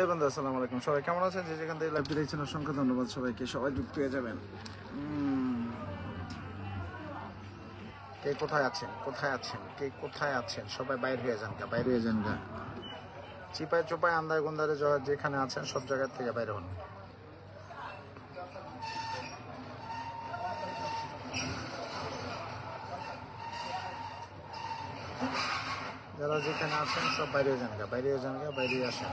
এই বন্ধু আসসালামু আলাইকুম, সবাই কেমন আছেন? যে যেখান থেকে লাইভটি দেখছেন অসংখ্য ধন্যবাদ সবাইকে। সবাই যুক্ত হয়ে যাবেন। কে কোথায় আছেন, কোথায় আছেন, কে কোথায় আছেন? সবাই বাইরে হয়ে যান, বাইরে হয়ে যান গা। চিপায় চোপায় আন্দায় গুন্দারে যেখানে আছেন সব জায়গা থেকে বাইরে হন। যারা যেখানে আছেন সব বাইরে হয়ে যান গা, বাইরে হয়ে যান গা, বাইরে আসেন।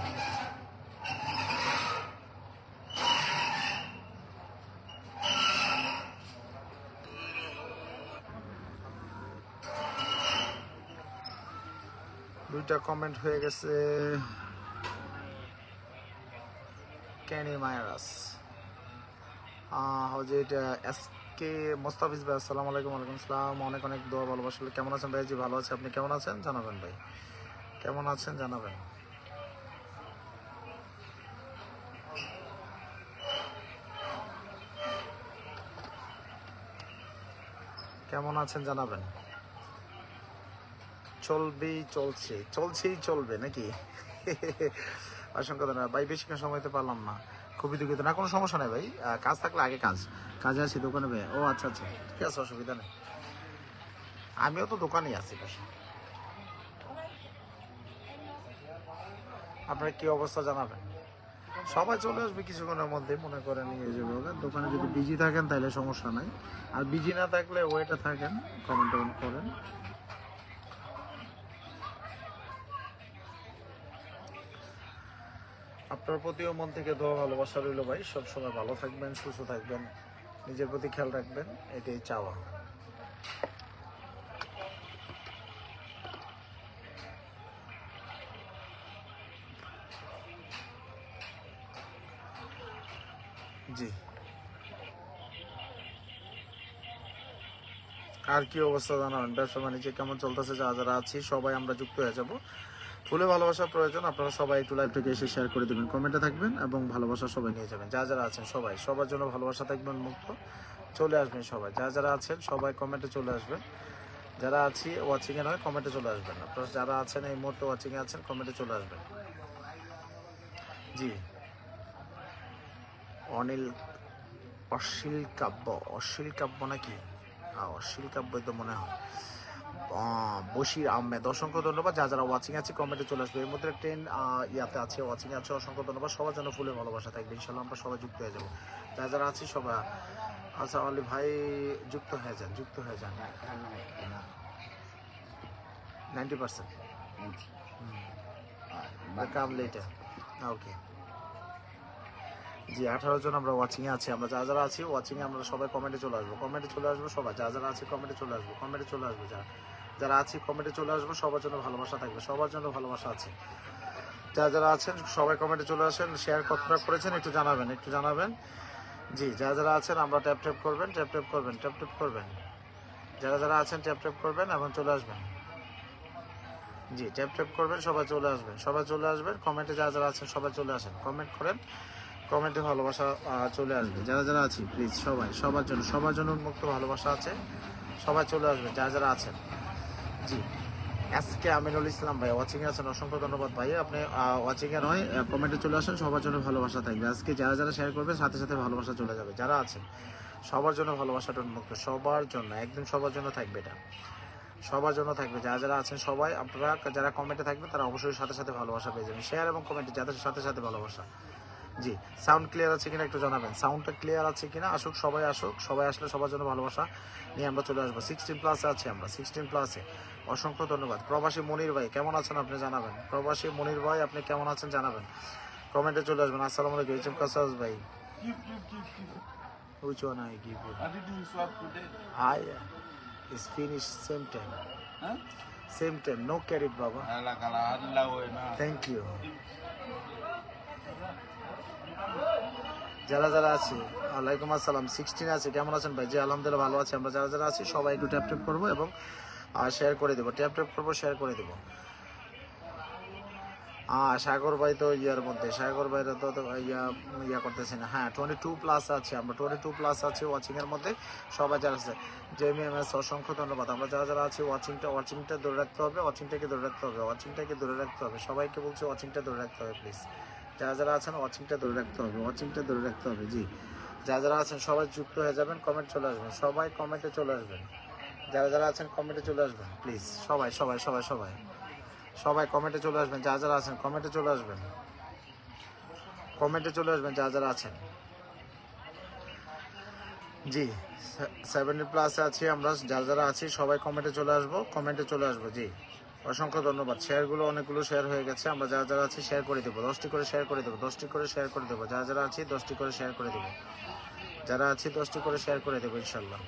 দুইটা কমেন্ট হয়ে গেছে। ক্যানি মায়ারাস যে এটা এসকে মোস্তাফিজ ভাই, আসসালামু আলাইকুম। ওয়ালাইকুম আসসালাম। অনেক অনেক দোয়া ভালোবাসা। কেমন আছেন ভাই? জি ভালো আছে। আপনি কেমন আছেন জানাবেন ভাই, কেমন আছেন জানাবেন। কেমন আছেন জানাবেন। চলবেই, চলছেই চলবে নাকি? অসংখ্য ধন্যবাদ ভাই, বেশিক্ষণ সময় তো পারলাম না, খুবই দুঃখিত। না কোনো সমস্যা নেই ভাই, কাজ থাকলে আগে কাজে আছি দোকানে ভাই। ও আচ্ছা আচ্ছা, ঠিক আছে, অসুবিধা নেই। আমিও তো দোকানেই আছি বসে। আপনার কি অবস্থা জানাবেন। সবাই চলে আসবে কিছুক্ষণের মধ্যে, মনে করেন নিয়ে যাবে। দোকানে যদি বিজি থাকেন তাহলে সমস্যা নাই, আর বিজি না থাকলে ওয়েটে থাকেন, কমেন্ট করেন। আপনার প্রতিও মন থেকে দোয়া ভালোবাসা রইল ভাই। সবসময় ভালো থাকবেন, সুস্থ থাকবেন, নিজের প্রতি খেয়াল রাখবেন, এটাই চাওয়া। জি, আর কি অবস্থা জানাবেন। ব্যবসা বাণিজ্য কেমন চলতেছে? যারা আছি সবাই আমরা যুক্ত হয়ে যাব। ফুলে ভালোবাসা প্রয়োজন, আপনারা সবাই একটু লাইভ থেকে এসে শেয়ার করে দেবেন, কমেন্টে থাকবেন এবং ভালোবাসা সবাই নিয়ে যাবেন। যারা আছেন সবাই, সবার জন্য ভালোবাসা থাকবেন, মুক্ত চলে আসবেন সবাই। যারা আছেন সবাই কমেন্টে চলে আসবেন। যারা আছি ওয়াচিংয়ে নয়, কমেন্টে চলে আসবেন। আপনারা যারা আছেন এই মুহূর্তে ওয়াচিংয়ে আছেন, কমেন্টে চলে আসবেন। জি, অনিল অশ্লীল কাব্য নাকি? অশ্লীল কাব্যই তো মনে হয়। বশির আহমেদ, অসংখ্য ধন্যবাদ। যারা ওয়াচিং আছে কমেন্টে চলে আসবে। এর মধ্যে 10 ইয়াতে আছে, ওয়াচিং আছে, অসংখ্য ধন্যবাদ। সবার জন্য ফুলে ভালোবাসা থাকবে, ইনশাল্লাহ আমরা সবাই যুক্ত হয়ে যাবো। যারা আছি সবাই। আচ্ছা অলি ভাই, যুক্ত হয়ে যান, যুক্ত হয়ে যান। 90% কাম লেটার। ওকে জি, 18 জন আমরা ওয়াচিংয়ে আছি। আমরা যারা আছি ওয়াচিংয়ে আমরা সবাই কমেন্টে চলে আসবো, কমেন্টে চলে আসবো সবাই। যারা আছি কমেন্টে চলে আসবো, কমেন্টে চলে আসবো। যারা আছি কমেন্টে চলে আসবো, সবার জন্য ভালোবাসা থাকবে, সবার জন্য ভালোবাসা আছে। যারা আছেন সবাই কমেন্টে চলে আসেন। শেয়ার কতটা করেছেন একটু জানাবেন, একটু জানাবেন। জি, যারা আছেন আমরা ট্যাপ করবেন, ট্যাপ করবেন। যারা আছেন ট্যাপ করবেন এবং চলে আসবেন। জি, ট্যাপ করবেন, সবাই চলে আসবেন, সবাই চলে আসবেন। কমেন্টে যারা আছেন সবাই চলে আসেন, কমেন্ট করেন, কমেন্টে ভালোবাসা চলে আসবে। যারা আছি প্লিজ সবাই, সবার জন্য উন্মুক্ত ভালোবাসা আছে, সবাই চলে আসবে যারা আছেন। জি, এসকে আমিনুল ইসলাম ভাই ওয়াচিংয়ে আছেন, অসংখ্য ধন্যবাদ ভাই। আপনি ওয়াচিংয়ে নয়, কমেন্টে চলে আসেন, সবার জন্য ভালোবাসা থাকবে। আজকে যারা শেয়ার করবেন সাথে সাথে ভালোবাসা চলে যাবে। যারা আছেন সবার জন্য ভালোবাসাটা উন্মুক্ত, সবার জন্য, একদম সবার জন্য থাকবে এটা, সবার জন্য থাকবে। যারা আছেন সবাই, আপনারা যারা কমেন্টে থাকবেন তারা অবশ্যই সাথে সাথে ভালোবাসা পেয়ে যাবেন। শেয়ার এবং কমেন্টে যাদের সাথে সাথে ভালোবাসা। জি, সাউন্ড ক্লিয়ার আছে কিনা একটু জানাবেন, সাউন্ডটা ক্লিয়ার আছে কিনা। আসুক, সবাই আসলে সবার জন্য ভালোবাসা নিয়ে আমরা চলে আসবো। 16+ আছি আমরা, 16+-এ। অসংখ্য ধন্যবাদ। প্রবাসী মনির ভাই কেমন আছেন আপনি জানাবেন। প্রবাসী মনির ভাই আপনি কেমন আছেন জানাবেন, কমেন্টে চলে আসবেন। আসসালামু আলাইকুম। এইচএম কাসাস ভাই, which one I give you? What did you swap today? It's finished same time. Huh? Same time, no credit baba. Ala kala Allah we na. Thank you. যারা আছে ওয়ালাইকুম আসসালাম। 16 আছে, কেমন আছেন ভাই? জি আলহামদুলিল্লাহ ভালো আছি। আমরা যারা আছি সবাই একটু ট্যাপ করবো এবং শেয়ার করে দেবো, ট্যাপ করবো, শেয়ার করে দেবো। সাগর ভাই তো ইয়ার মধ্যে, সাগর ভাইরা তো ইয়া করতেছে না। হ্যাঁ, 22+ আছে আমরা, 22+ আছে ওয়াচিংয়ের মধ্যে। সবাই যারা আছে JMS অসংখ্য ধন্যবাদ। আমরা যারা আছি ওয়াচিংটা ধরে রাখতে হবে, ওয়াচিংটাকে ধরে রাখতে হবে, সবাইকে বলছি ওয়াচিংটা ধরে রাখতে হবে প্লিজ। যারা যারা আছেন ওয়াচিংটা ধরে রাখতে হবে, ওয়াচিংটা ধরে রাখতে হবে। জি, যারা যারা আছেন সবাই যুক্ত হয়ে যাবেন, কমেন্ট চলে আসবেন, সবাই কমেন্টে চলে আসবেন। যারা যারা আছেন কমেন্টে চলে আসবেন প্লিজ, সবাই সবাই সবাই সবাই সবাই কমেন্টে চলে আসবেন। যারা যারা আছেন কমেন্টে চলে আসবেন, কমেন্টে চলে আসবেন যারা যারা আছেন। জি, 70+ আছি আমরা, যারা যারা আছি সবাই কমেন্টে চলে আসবো, কমেন্টে চলে আসবো। জি, অসংখ্য ধন্যবাদ। শেয়ারগুলো অনেকগুলো শেয়ার হয়ে গেছে, আমরা যারা যারা আছি শেয়ার করে দেবো, 10টি করে শেয়ার করে দেবো, 10টি করে শেয়ার করে দেবো। যারা যারা আছি 10টি করে শেয়ার করে দেবো, যারা আছি 10টি করে শেয়ার করে দেবো ইনশাল্লাহ।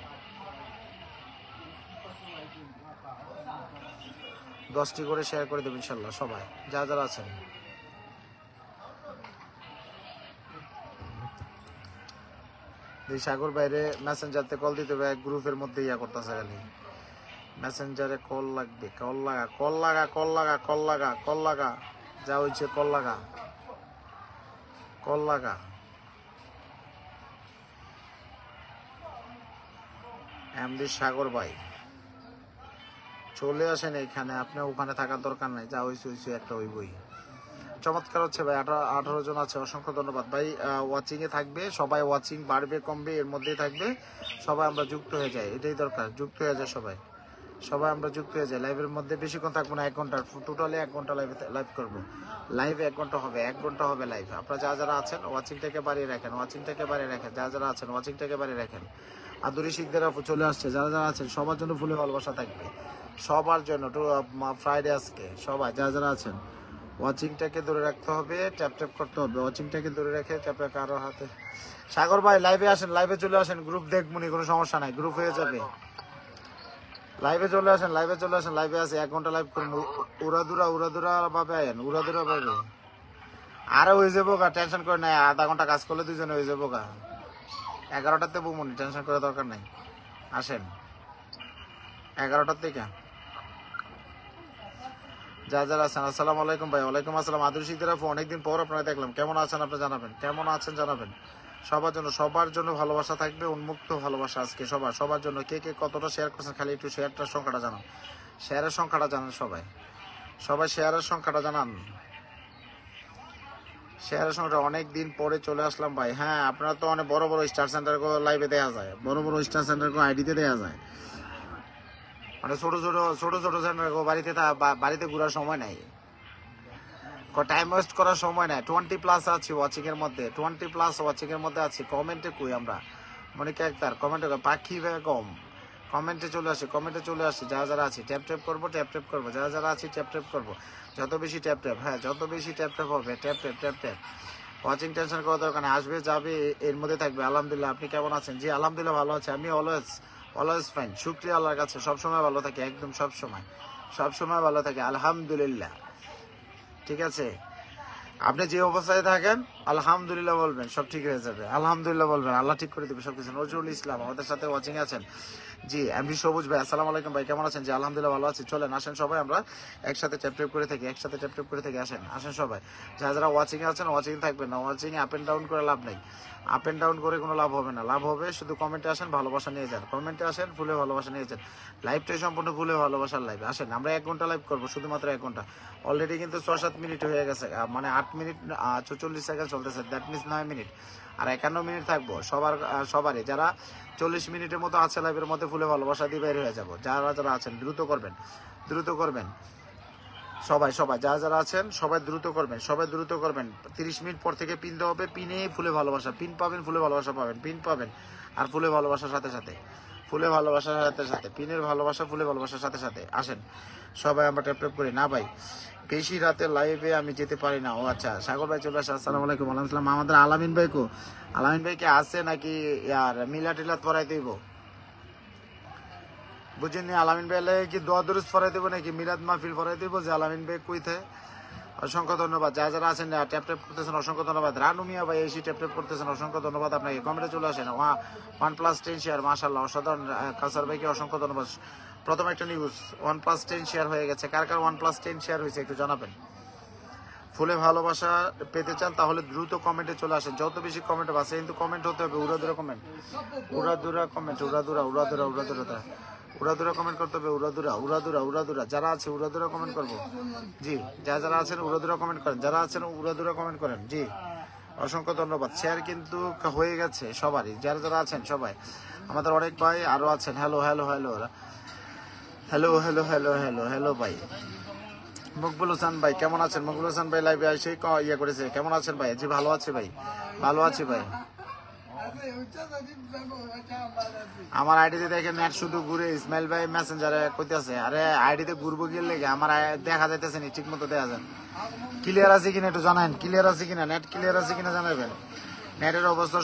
10টি করে শেয়ার করে দেবো ইনশাল্লাহ সবাই, যারা যারা আছেন। এই সাগর বাইরে মেসেঞ্জারতে কল দিতে হবে, এক গ্রুপের মধ্যে ইয়া করতেছে খালি। মেসেঞ্জারে কল লাগবে, কল লাগা, কল লাগা, কল লাগা, কল লাগা, কল লাগা, যা হয়েছে কল লাগা, কল লাগা। এমডি সাগর ভাই চলে আসেন এইখানে, আপনি ওখানে থাকার দরকার নাই, যা হয়েছে হয়েছে, একটা ওই বই। চমৎকার হচ্ছে ভাই, 18 জন আছে, অসংখ্য ধন্যবাদ ভাই। ওয়াচিং এ থাকবে সবাই, ওয়াচিং বাড়বে কমবে এর মধ্যেই থাকবে, সবাই আমরা যুক্ত হয়ে যাই, এটাই দরকার, যুক্ত হয়ে যায় সবাই, সবাই আমরা যুক্ত হয়ে যাই। লাইভের মধ্যে বেশিক্ষণ থাকবো না, 1 ঘন্টা টোটালি, 1 ঘন্টা লাইভ করবো। লাইভে 1 ঘন্টা হবে, 1 ঘন্টা হবে লাইভ। আপনারা যারা যারা আছেন ওয়াচিংটাকে বাড়িয়ে রাখেন, ওয়াচিংটাকে বাড়িয়ে রাখেন, যারা যারা আছেন ওয়াচিংটাকে বাড়িয়ে রাখেন। আদুরি শিখদের চলে আসছে, যারা যারা আছেন সবার জন্য ফুলে ভালোবাসা থাকবে, সবার জন্য। ফ্রাইডে আজকে সবাই যারা যারা আছেন ওয়াচিংটাকে ধরে রাখতে হবে, ট্যাপ ট্যাপ করতে হবে, ওয়াচিংটাকে ধরে রেখে ট্যাপ কারো হাতে। সাগর ভাই লাইভে আসেন, লাইভে চলে আসেন, গ্রুপ দেখবনি, কোনো সমস্যা নাই, গ্রুপ হয়ে যাবে। লাইভে চলে আসেন, লাইভে চলে আসেন, লাইভে আছে 1 ঘন্টা লাইভ করুন। উড়াদুরা ভাবে আয়েন, উড়াদুরা ভাবে আরে হয়ে যাবো গা, টেনশন করে নাই, আধা ঘন্টা কাজ করলে 2 জনে হয়ে যাবো গা। 11টাতে বুমনি, টেনশন করার দরকার নাই, আসেন 11টার থেকে। যা যারা আছেন আসসালামু আলাইকুম ভাই। ওয়ালাইকুম আসসালাম। আদুরি শিখদের অনেকদিন পর আপনারা দেখলাম, কেমন আছেন আপনি জানাবেন, কেমন আছেন জানাবেন। সবার জন্য ভালোবাসা থাকবে, উন্মুক্ত ভালোবাসা আজকে সবার জন্য। কে কে কতটা শেয়ার করছেন খালি একটু শেয়ারটার সংখ্যাটা জানান, শেয়ারের সংখ্যাটা জানান, সবাই শেয়ারের সংখ্যাটা জানান, শেয়ারের সংখ্যাটা। অনেক দিন পরে চলে আসলাম ভাই। হ্যাঁ, আপনারা তো অনেক বড় বড় স্টার সেন্টার লাইভে দেওয়া যায়, বড় বড় স্টার সেন্টার আইডিতে দেওয়া যায়, মানে ছোট ছোট সেন্টার বাড়িতে ঘোরার সময় নাই, টাইম ওয়েস্ট করার সময় নাই। 20+ আছি ওয়াচিং এর মধ্যে, 20+ ওয়াচিং এর মধ্যে আছি। কমেন্টে কই আমরা, মনিকা আক্তার কমেন্টে, পাখি বেগম কমেন্টে চলে আসে, কমেন্টে চলে আসে। যারা যারা আছি ট্যাপ ট্যাপ করবো, ট্যাপ ট্যাপ করবো, যারা যারা আছি ট্যাপ ট্যাপ করবো, যত বেশি ট্যাপ ট্যাপ, হ্যাঁ যত বেশি ট্যাপ ট্যাপ হবে, tap tap tap tap. Watching tension করার দরকার নেই, আসবে যাবে এর মধ্যে থাকবে। আলহামদুলিল্লাহ, আপনি কেমন আছেন? জি আলহামদুলিল্লাহ ভালো আছে, আমি অলওয়েজ ফাইন, শুকরিয়া আল্লাহর কাছে, সবসময় ভালো থাকি, একদম সবসময় ভালো থাকি আলহামদুলিল্লাহ। ঠিক আছে, আপনি যে অবস্থায় থাকেন আলহামদুলিল্লাহ বলবেন, সব ঠিক হয়ে যাবে, আলহামদুলিল্লাহ বলবেন, আল্লাহ ঠিক করে দেবে সবকিছু। নজরুল ইসলাম আমাদের সাথে ওয়াচিং আছেন। জি এমডি সবুজ ভাই আসসালামু আলাইকুম ভাই, কেমন আছেন? জি আলহামদুলিল্লাহ ভালো আছি। চলেন আসেন সবাই আমরা একসাথে ট্যাপ ট্যাপ করে থাকি, আসেন সবাই। যারা যারা ওয়াচিং এ আছেন ওয়াচিং থাকবেন না, ওয়াচিং এ আপ এন্ড ডাউন করে লাভ নেই, আপ এন্ড ডাউন করে কোনো লাভ হবে না, লাভ হবে শুধু কমেন্টে আসেন, ভালোবাসা নিয়ে যান, কমেন্টে আসেন, ফুলে ভালোবাসা নিয়ে যান। লাইভটাই সম্পূর্ণ ফুলে ভালোবাসার লাইভ। আসেন আমরা 1 ঘন্টা লাইভ করবো, শুধুমাত্র 1 ঘন্টা। অলরেডি কিন্তু 6-7 মিনিট হয়ে গেছে, মানে 8 মিনিট 44 সেকেন্ড চলতেছে, দ্যাট মিনস 9 মিনিট, আর 51 মিনিট থাকবো সবারই। যারা 40 মিনিটের মতো আছে লাইভের মধ্যে ফুলে ভালোবাসা দিয়ে বের হয়ে যাবো। যারা যারা আছেন দ্রুত করবেন সবাই যারা যারা আছেন সবাই দ্রুত করবেন। 30 মিনিট পর থেকে পিন দেওয়া হবে, পিনে ফুলে ভালোবাসা, পিন পাবেন, ফুলে ভালোবাসা পাবেন, পিন পাবেন, আর ফুলে ভালোবাসার সাথে সাথে পিনের ভালোবাসা, ফুলে ভালোবাসার সাথে সাথে। আসেন সবাই আমরা ট্যাপ ট্যাপ করি না ভাই, বেশি রাতে লাইভে আমি যেতে পারি না। ও আচ্ছা, সাগর ভাই চলে আসে, আসসালামু আলাইকুম। আলাইকুম আমাদের আলামিন ভাই কি আছে নাকি ইয়ার মিলাদ পড়াই দিব? বুঝিনি, আলামিন ভাই কি দোয়া দরুদ পড়াই দেবো নাকি মিলাদ মাহফিল পড়াই দেবো? যে আলামিন ভাই কইতে অসংখ্য ধন্যবাদ। যারা যারা আছেন ট্যাপ ট্যাপ করতেছেন অসংখ্য ধন্যবাদ। রানু মিয়া ভাই এসে ট্যাপ ট্যাপ করতেছেন, অসংখ্য ধন্যবাদ আপনাকে। কমেন্টে চলে আসেন 1+10 শেয়ার, মাশাআল্লাহ অসাধারণ। কাসার ভাইকে অসংখ্য ধন্যবাদ। প্রথম একটা নিউজ 1+10 শেয়ার হয়ে গেছে, কার 1+10 শেয়ার হয়েছে একটু জানাবেন। ফুলে ভালোবাসা পেতে চান তাহলে দ্রুত কমেন্টে চলে আসেন, যত বেশি কমেন্ট আছে, কিন্তু কমেন্ট হতে হবে উড়াদুরা কমেন্ট, উড়াদুরা কমেন্ট করতে হবে, উড়াদুরা যারা আছে উড়াদুরা কমেন্ট করবো। জি, যারা আছেন উড়াদুরা কমেন্ট করেন, যারা আছেন উড়াদুরা কমেন্ট করেন। জি, অসংখ্য ধন্যবাদ। শেয়ার কিন্তু হয়ে গেছে সবারই, যারা আছেন সবাই। আমাদের অনেক ভাই আরো আছেন। Hello hello hello hello hello hello hello hello ভাই মকবুল হোসেন ভাই কেমন আছেন? মকবুল হোসেন ভাই লাইভে এসে ইয়ে করেছে, কেমন আছেন ভাই? জি ভালো আছি ভাই, ভালো আছি ভাই। আমার আইডিতে দেখে নেট শুধু ঘুরে, ইসমাইল ভাই মেসেঞ্জারে কইতেছে আরে আইডিতে ঘুরবো গিয়ে লেগে আমার দেখা যাইতেছে নি, ঠিক মতো দেখা যান। ক্লিয়ার আছে কিনা একটু জানান, ক্লিয়ার আছে কিনা, নেট ক্লিয়ার আছে কিনা জানাবেন। নেটের অবস্থা